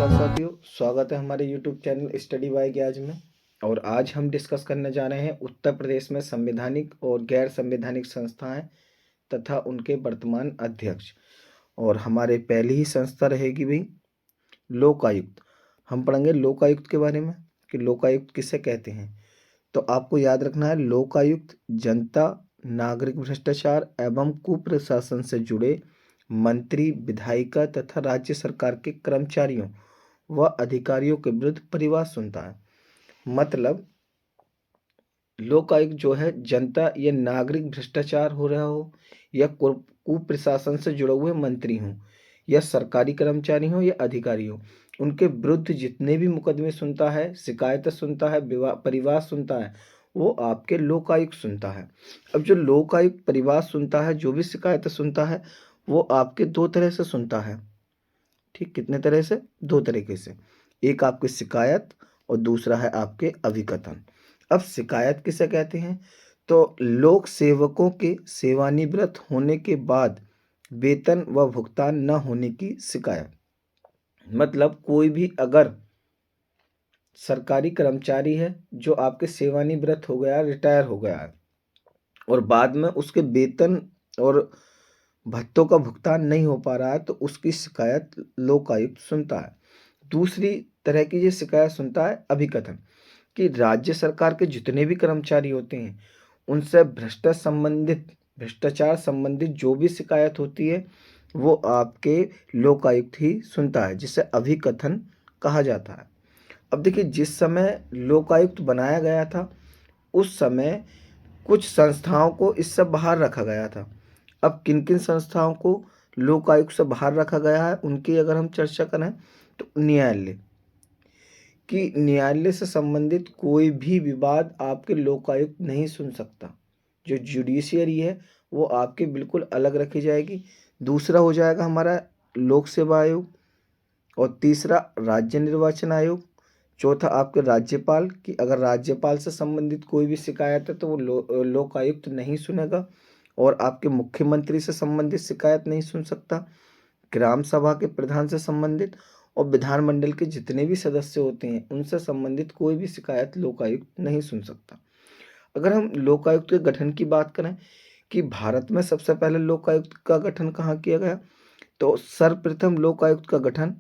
नमस्कार साथियों, स्वागत है हमारे YouTube चैनल स्टडी बाय ज्ञाज में। और आज हम डिस्कस करने जा रहे हैं उत्तर प्रदेश में संवैधानिक और गैर संवैधानिक संस्थाएं तथा उनके वर्तमान अध्यक्ष। और हमारे पहली ही संस्था रहेगी भाई लोकायुक्त। हम पढ़ेंगे लोकायुक्त के बारे में कि लोकायुक्त किसे कहते हैं। तो आपको याद रखना है, लोकायुक्त जनता, नागरिक भ्रष्टाचार एवं कुप्रशासन से जुड़े मंत्री, विधायिका तथा राज्य सरकार के कर्मचारियों व अधिकारियों के विरुद्ध परिवाद सुनता है। मतलब लोकायुक्त जो है जनता या नागरिक भ्रष्टाचार हो रहा हो या कुप्रशासन से जुड़े हुए मंत्री हों या सरकारी कर्मचारी हों या अधिकारी हों, उनके विरुद्ध जितने भी मुकदमे सुनता है, शिकायतें सुनता है, परिवाद सुनता है, वो आपके लोकायुक्त सुनता है। अब जो लोकायुक्त परिवाद सुनता है, जो भी शिकायतें सुनता है, वो आपके दो तरह से सुनता है। ठीक, कितने तरह से? दो तरीके से। एक आपकी शिकायत और दूसरा है आपके अभिकथन। अब शिकायत किसे कहते हैं? तो लोक सेवकों के सेवानिवृत्त होने के बाद वेतन व भुगतान न होने की शिकायत। मतलब कोई भी अगर सरकारी कर्मचारी है जो आपके सेवानिवृत्त हो गया, रिटायर हो गया है और बाद में उसके वेतन और भत्तों का भुगतान नहीं हो पा रहा है, तो उसकी शिकायत लोकायुक्त सुनता है। दूसरी तरह की ये शिकायत सुनता है अभिकथन, कि राज्य सरकार के जितने भी कर्मचारी होते हैं उनसे भ्रष्टाचार संबंधित जो भी शिकायत होती है वो आपके लोकायुक्त ही सुनता है, जिसे अभिकथन कहा जाता है। अब देखिए, जिस समय लोकायुक्त बनाया गया था उस समय कुछ संस्थाओं को इससे बाहर रखा गया था। अब किन किन संस्थाओं को लोकायुक्त से बाहर रखा गया है उनकी अगर हम चर्चा करें तो न्यायालय, कि न्यायालय से संबंधित कोई भी विवाद आपके लोकायुक्त नहीं सुन सकता। जो जुडिशियरी है वो आपके बिल्कुल अलग रखी जाएगी। दूसरा हो जाएगा हमारा लोक सेवा आयोग, और तीसरा राज्य निर्वाचन आयोग। चौथा आपके राज्यपाल, कि अगर राज्यपाल से संबंधित कोई भी शिकायत है तो वो लोकायुक्त नहीं सुनेगा और आपके मुख्यमंत्री से संबंधित शिकायत नहीं सुन सकता। ग्राम सभा के प्रधान से संबंधित और विधानमंडल के जितने भी सदस्य होते हैं उनसे संबंधित कोई भी शिकायत लोकायुक्त नहीं सुन सकता। अगर हम लोकायुक्त के गठन की बात करें कि भारत में सबसे पहले लोकायुक्त का गठन कहाँ किया गया, तो सर्वप्रथम लोकायुक्त का गठन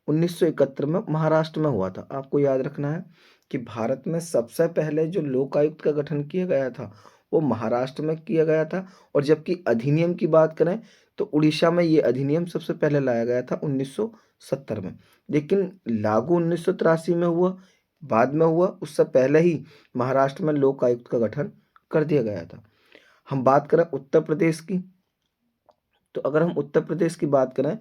1971 में महाराष्ट्र में हुआ था। आपको याद रखना है कि भारत में सबसे पहले जो लोकायुक्त का गठन किया गया था वो महाराष्ट्र में किया गया था। और जबकि अधिनियम की बात करें तो उड़ीसा में ये अधिनियम सबसे पहले लाया गया था 1970 में, लेकिन लागू 1983 में हुआ, बाद में हुआ, उससे पहले ही महाराष्ट्र में लोकायुक्त का गठन कर दिया गया था। हम बात करें उत्तर प्रदेश की, तो अगर हम उत्तर प्रदेश की बात करें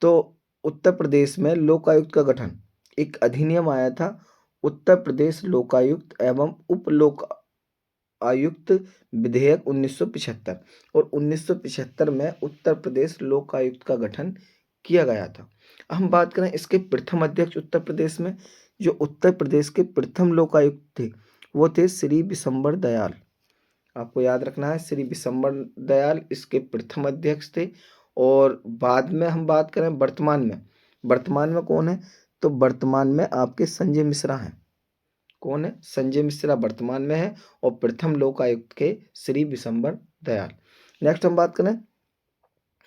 तो उत्तर प्रदेश में लोकायुक्त का गठन, एक अधिनियम आया था उत्तर प्रदेश लोकायुक्त एवं उप लोक आयुक्त विधेयक 1975, और 1975 में उत्तर प्रदेश लोकायुक्त का गठन किया गया था। हम बात करें इसके प्रथम अध्यक्ष उत्तर प्रदेश में, जो उत्तर प्रदेश के प्रथम लोकायुक्त थे वो थे श्री विशंबर दयाल। आपको याद रखना है, श्री विशंबर दयाल इसके प्रथम अध्यक्ष थे। और बाद में हम बात करें वर्तमान में कौन है, तो वर्तमान में आपके संजय मिश्रा हैं। कौन है? संजय मिश्रा वर्तमान में है और प्रथम लोकायुक्त के श्री विशंबर दयाल। नेक्स्ट हम बात करें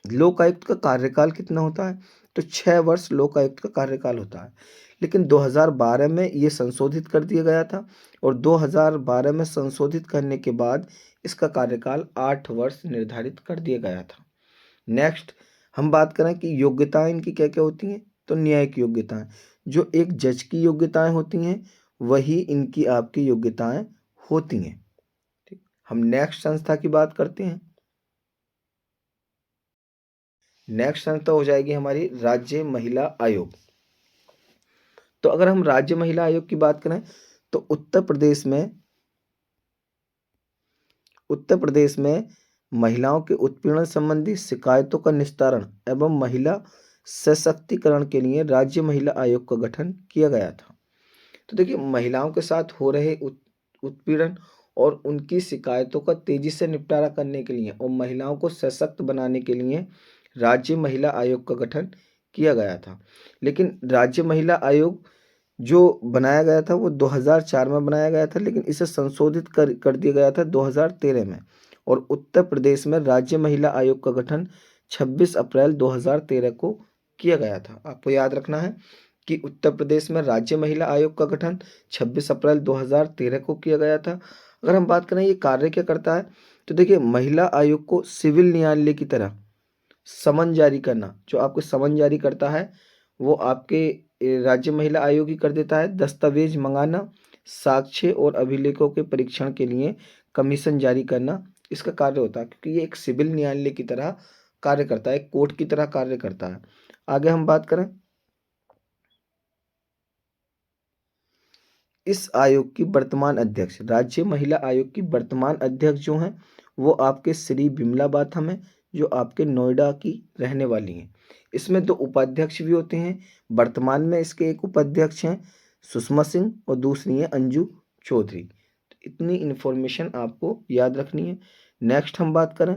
लोकायुक्त का कार्यकाल कितना होता है, तो 6 वर्ष लोकायुक्त का कार्यकाल होता है। लेकिन 2012 में ये संशोधित कर दिया गया था और 2012 में संशोधित करने के बाद इसका कार्यकाल 8 वर्ष निर्धारित कर दिया गया था। नेक्स्ट हम बात करें कि योग्यताएं इनकी क्या क्या होती हैं, तो न्यायिक योग्यताएं, जो एक जज की योग्यताएं होती हैं वही इनकी आपकी योग्यताएं होती हैं। ठीक, हम नेक्स्ट संस्था की बात करते हैं। नेक्स्ट संस्था हो जाएगी हमारी राज्य महिला आयोग। तो अगर हम राज्य महिला आयोग की बात करें तो उत्तर प्रदेश में महिलाओं के उत्पीड़न संबंधी शिकायतों का निस्तारण एवं महिला सशक्तिकरण के लिए राज्य महिला आयोग का गठन किया गया था। तो देखिए, महिलाओं के साथ हो रहे उत्पीड़न और उनकी शिकायतों का तेजी से निपटारा करने के लिए और महिलाओं को सशक्त बनाने के लिए राज्य महिला आयोग का गठन किया गया था। लेकिन राज्य महिला आयोग जो बनाया गया था वो 2004 में बनाया गया था, लेकिन इसे संशोधित कर दिया गया था 2013 में। और उत्तर प्रदेश में राज्य महिला आयोग का गठन 26 अप्रैल 2013 को किया गया था। आपको याद रखना है कि उत्तर प्रदेश में राज्य महिला आयोग का गठन 26 अप्रैल 2013 को किया गया था। अगर हम बात करें ये कार्य क्या करता है, तो देखिए महिला आयोग को सिविल न्यायालय की तरह समन जारी करना, जो आपको समन जारी करता है वो आपके राज्य महिला आयोग ही कर देता है। दस्तावेज मंगाना, साक्ष्य और अभिलेखों के परीक्षण के लिए कमीशन जारी करना इसका कार्य होता है, क्योंकि ये एक सिविल न्यायालय की तरह कार्य करता है, कोर्ट की तरह कार्य करता है। आगे हम बात करें, इस आयोग की वर्तमान अध्यक्ष, राज्य महिला आयोग की वर्तमान अध्यक्ष जो हैं वो आपके श्री विमला बाथम है, जो आपके नोएडा की रहने वाली हैं। इसमें दो उपाध्यक्ष भी होते हैं। वर्तमान में इसके एक उपाध्यक्ष हैं सुषमा सिंह और दूसरी हैं अंजू चौधरी। तो इतनी इन्फॉर्मेशन आपको याद रखनी है। नेक्स्ट हम बात करें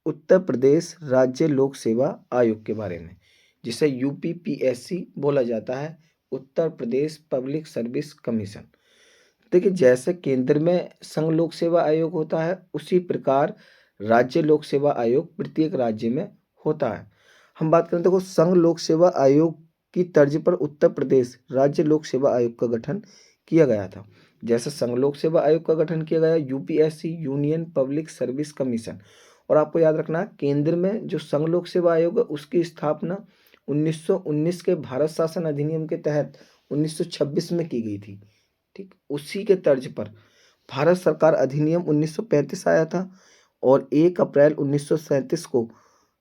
उत्तर प्रदेश राज्य लोक सेवा आयोग के बारे में, जिसे यूपीपीएससी बोला जाता है, Uttar Pradesh public service commission. देखिए जैसे केंद्र में संघ लोक सेवा आयोग होता है, उसी प्रकार राज्य लोक सेवा आयोग प्रत्येक राज्य में होता है। हम बात करें, देखो संघ लोक सेवा आयोग की तर्ज पर उत्तर प्रदेश राज्य लोक सेवा आयोग का गठन किया गया था। जैसे संघ लोक सेवा आयोग का गठन किया गया UPSC, union public service commission. और आपको याद रखना केंद्र में जो संघ लोक सेवा आयोग है उसकी स्थापना 1919 के भारत शासन अधिनियम के तहत 1926 में की गई थी। ठीक, उसी के तर्ज पर भारत सरकार अधिनियम 1935 आया था और 1 अप्रैल 1937 को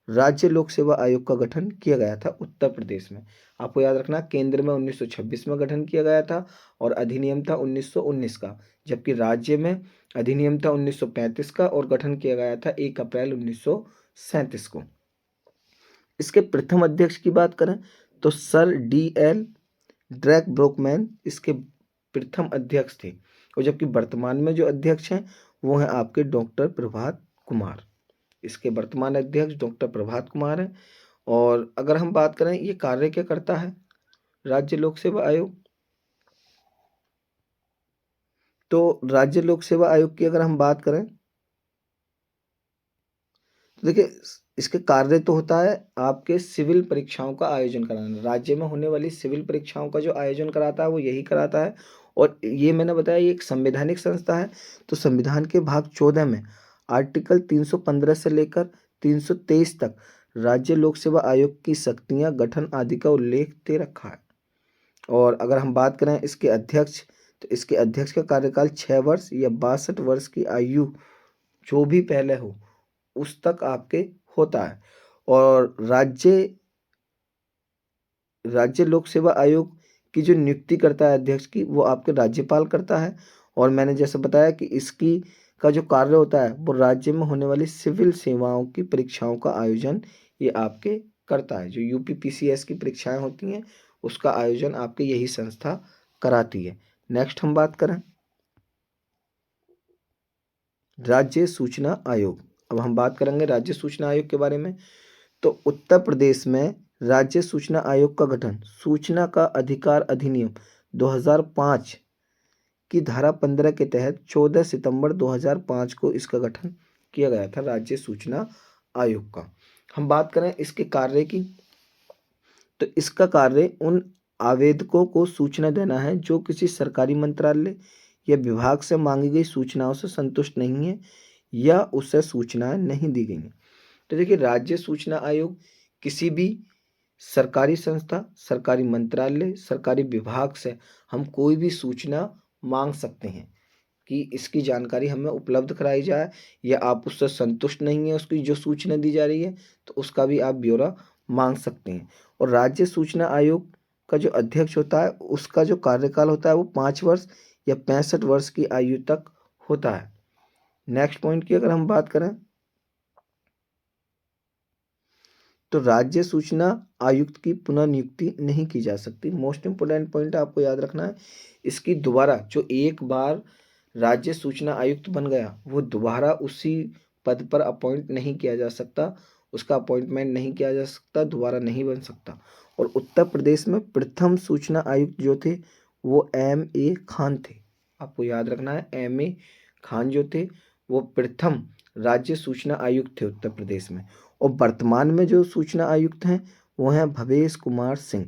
राज्य लोक सेवा आयोग का गठन किया गया था उत्तर प्रदेश में। आपको याद रखना केंद्र में 1926 में गठन किया गया था और अधिनियम था 1919 का, जबकि राज्य में अधिनियम था 1935 का और गठन किया गया था 1 अप्रैल 1937 को। इसके प्रथम अध्यक्ष की बात करें तो सर D.L. ड्रैक ब्रोकमैन इसके प्रथम अध्यक्ष थे, और जबकि वर्तमान में जो अध्यक्ष हैं वो हैं आपके डॉक्टर प्रभात कुमार। इसके वर्तमान अध्यक्ष डॉक्टर प्रभात कुमार हैं। और अगर हम बात करें ये कार्य क्या करता है राज्य लोक सेवा आयोग, तो राज्य लोक सेवा आयोग की अगर हम बात करें तो देखिए इसके कार्य तो होता है आपके सिविल परीक्षाओं का आयोजन कराना। राज्य में होने वाली सिविल परीक्षाओं का जो आयोजन कराता है वो यही कराता है। और ये मैंने बताया ये एक संवैधानिक संस्था है, तो संविधान के भाग 14 में आर्टिकल 315 से लेकर 323 तक राज्य लोक सेवा आयोग की शक्तियां, गठन आदि का उल्लेख दे रखा है। और अगर हम बात करें इसके अध्यक्ष, तो इसके अध्यक्ष का कार्यकाल 6 वर्ष या 62 वर्ष की आयु जो भी पहले हो उस तक आपके होता है। और राज्य लोक सेवा आयोग की जो नियुक्ति करता है अध्यक्ष की वो आपके राज्यपाल करता है। और मैंने जैसे बताया कि इसकी का जो कार्य होता है वो राज्य में होने वाली सिविल सेवाओं की परीक्षाओं का आयोजन ये आपके करता है। जो यूपीपीसीएस की परीक्षाएं होती हैं उसका आयोजन आपके यही संस्था कराती है। नेक्स्ट हम बात करें राज्य सूचना आयोग। अब हम बात करेंगे राज्य सूचना आयोग के बारे में। तो उत्तर प्रदेश में राज्य सूचना आयोग का गठन सूचना का अधिकार अधिनियम 2005 की धारा 15 के तहत 14 सितंबर 2005 को इसका गठन किया गया था राज्य सूचना आयोग का। हम बात करें इसके कार्य की, तो इसका कार्य उन आवेदकों को सूचना देना है जो किसी सरकारी मंत्रालय या विभाग से मांगी गई सूचनाओं से संतुष्ट नहीं है या उससे सूचनाएं नहीं दी गई हैं। तो देखिए राज्य सूचना आयोग किसी भी सरकारी संस्था, सरकारी मंत्रालय, सरकारी विभाग से हम कोई भी सूचना मांग सकते हैं कि इसकी जानकारी हमें उपलब्ध कराई जाए, या आप उससे संतुष्ट नहीं है उसकी जो सूचना दी जा रही है तो उसका भी आप ब्यौरा मांग सकते हैं। और राज्य सूचना आयोग का जो अध्यक्ष होता है उसका जो कार्यकाल होता है वो 5 वर्ष या 65 वर्ष की आयु तक होता है। नेक्स्ट पॉइंट की अगर हम बात करें तो राज्य सूचना आयुक्त की पुनः नियुक्ति नहीं की जा सकती। मोस्ट इंपोर्टेंट पॉइंट आपको याद रखना है, इसकी दोबारा जो एक बार राज्य सूचना आयुक्त बन गया वो दोबारा उसी पद पर अपॉइंट नहीं किया जा सकता, उसका अपॉइंटमेंट नहीं किया जा सकता, दोबारा नहीं बन सकता। और उत्तर प्रदेश में प्रथम सूचना आयुक्त जो थे वो M.A. खान थे। आपको याद रखना है, M.A. खान जो थे वो प्रथम राज्य सूचना आयुक्त थे उत्तर प्रदेश में। और वर्तमान में जो सूचना आयुक्त हैं वो हैं भवेश कुमार सिंह।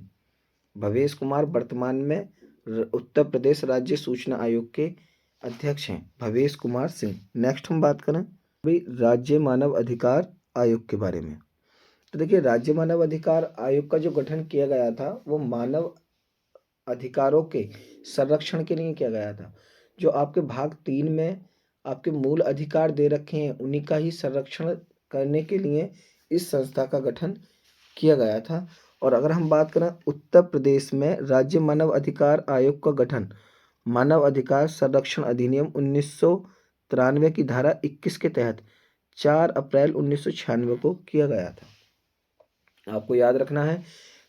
भवेश कुमार वर्तमान में उत्तर प्रदेश राज्य सूचना आयोग के अध्यक्ष हैं, भवेश कुमार सिंह। नेक्स्ट हम बात करें भाई राज्य मानव अधिकार आयोग के बारे में। तो देखिए, राज्य मानव अधिकार आयोग का जो गठन किया गया था वो मानव अधिकारों के संरक्षण के लिए किया गया था। जो आपके भाग 3 में आपके मूल अधिकार दे रखे हैं उन्हीं का ही संरक्षण करने के लिए इस संस्था का गठन किया गया था। और अगर हम बात करें उत्तर प्रदेश में राज्य मानव अधिकार आयोग का गठन मानव अधिकार संरक्षण अधिनियम 1993 की धारा 21 के तहत 4 अप्रैल 1996 को किया गया था। आपको याद रखना है,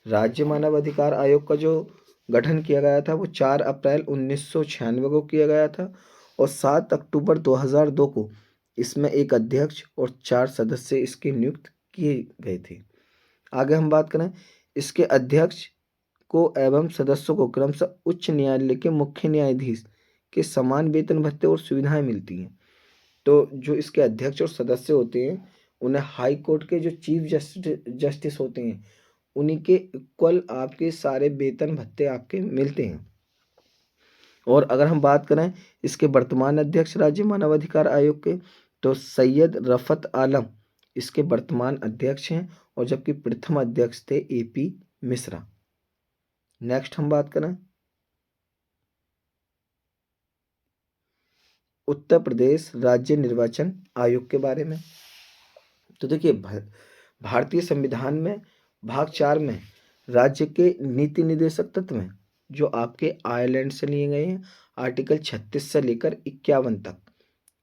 राज्य मानव अधिकार आयोग का जो गठन किया गया था वो 4 अप्रैल 1996 को किया गया था। और 7 अक्टूबर 2002 को इसमें एक अध्यक्ष और 4 सदस्य इसके नियुक्त किए गए थे। आगे हम बात करें, इसके अध्यक्ष को एवं सदस्यों को क्रमशः उच्च न्यायालय के मुख्य न्यायाधीश के समान वेतन भत्ते और सुविधाएं मिलती हैं। तो जो इसके अध्यक्ष और सदस्य होते हैं उन्हें हाई कोर्ट के जो चीफ जस्टिस होते हैं उन्हीं के इक्वल आपके सारे वेतन भत्ते आपके मिलते हैं। और अगर हम बात करें इसके वर्तमान अध्यक्ष राज्य मानव अधिकार आयोग के, तो सैयद रफत आलम इसके वर्तमान अध्यक्ष हैं, और जबकि प्रथम अध्यक्ष थे AP मिश्रा। नेक्स्ट हम बात करें उत्तर प्रदेश राज्य निर्वाचन आयोग के बारे में। तो देखिए, भारतीय संविधान में भाग 4 में राज्य के नीति निर्देशक तत्व हैं जो आपके आयरलैंड से लिए गए हैं। आर्टिकल 36 से लेकर 51 तक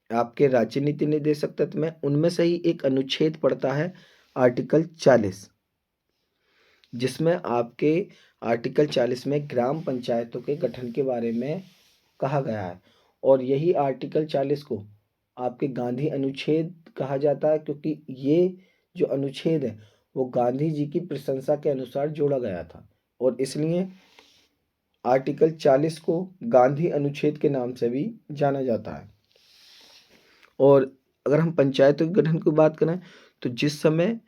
आपके राज्य नीति निर्देशक तत्व में, उनमें से ही एक अनुच्छेद पड़ता है आर्टिकल 40, जिसमें आपके आर्टिकल 40 में ग्राम पंचायतों के गठन के बारे में कहा गया है। और यही आर्टिकल 40 को आपके गांधी अनुच्छेद कहा जाता है, क्योंकि ये जो अनुच्छेद है वो गांधी जी की प्रशंसा के अनुसार जोड़ा गया था, और इसलिए आर्टिकल 40 को गांधी अनुच्छेद के नाम से भी जाना जाता है। और अगर हम पंचायतों के गठन की बात करें तो जिस समय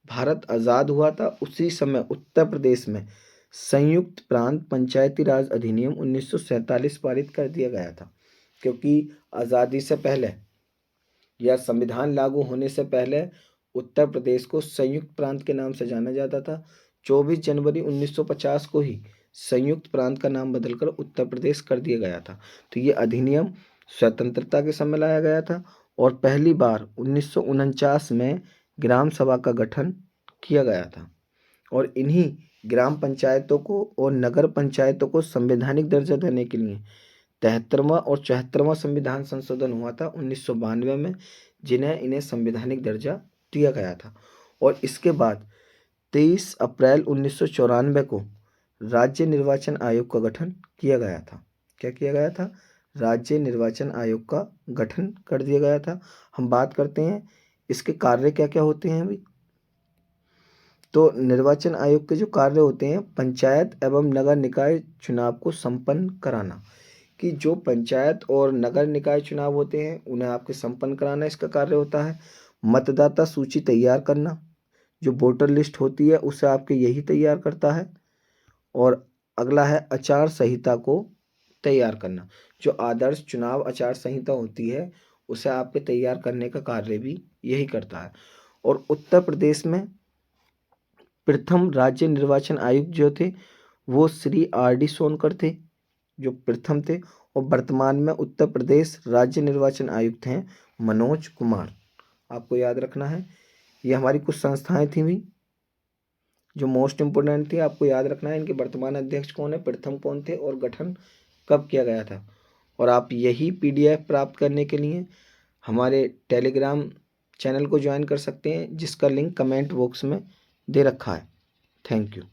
भारत आज़ाद हुआ था उसी समय उत्तर प्रदेश में संयुक्त प्रांत पंचायती राज अधिनियम 1947 पारित कर दिया गया था, क्योंकि आज़ादी से पहले या संविधान लागू होने से पहले उत्तर प्रदेश को संयुक्त प्रांत के नाम से जाना जाता था। 24 जनवरी 1950 को ही संयुक्त प्रांत का नाम बदलकर उत्तर प्रदेश कर दिया गया था। तो ये अधिनियम स्वतंत्रता के समय लाया गया था, और पहली बार 1949 में ग्राम सभा का गठन किया गया था। और इन्हीं ग्राम पंचायतों को और नगर पंचायतों को संवैधानिक दर्जा देने के लिए 73वां और 74वां संविधान संशोधन हुआ था 1992 में, इन्हें संवैधानिक दर्जा दिया गया था। और इसके बाद 23 अप्रैल 1994 को राज्य निर्वाचन आयोग का गठन किया गया था। क्या किया गया था? राज्य निर्वाचन आयोग का गठन कर दिया गया था। हम बात करते हैं इसके कार्य क्या क्या होते हैं अभी। तो निर्वाचन आयोग के जो कार्य होते हैं, पंचायत एवं नगर निकाय चुनाव को संपन्न कराना, कि जो पंचायत और नगर निकाय चुनाव होते हैं उन्हें आपके संपन्न कराना इसका कार्य होता है। मतदाता सूची तैयार करना, जो वोटर लिस्ट होती है उसे आपके यही तैयार करता है। और अगला है आचार संहिता को तैयार करना, जो आदर्श चुनाव आचार संहिता होती है उसे आपके तैयार करने का कार्य भी यही करता है। और उत्तर प्रदेश में प्रथम राज्य निर्वाचन आयुक्त जो थे वो श्री RD सोनकर थे, जो प्रथम थे। और वर्तमान में उत्तर प्रदेश राज्य निर्वाचन आयुक्त हैं मनोज कुमार। आपको याद रखना है, ये हमारी कुछ संस्थाएं थी भी जो मोस्ट इम्पोर्टेंट थी, आपको याद रखना है। इनके वर्तमान अध्यक्ष कौन है, प्रथम कौन थे, और गठन कब किया गया था। और आप यही PDF प्राप्त करने के लिए हमारे टेलीग्राम चैनल को ज्वाइन कर सकते हैं, जिसका लिंक कमेंट बॉक्स में दे रखा है। Thank you.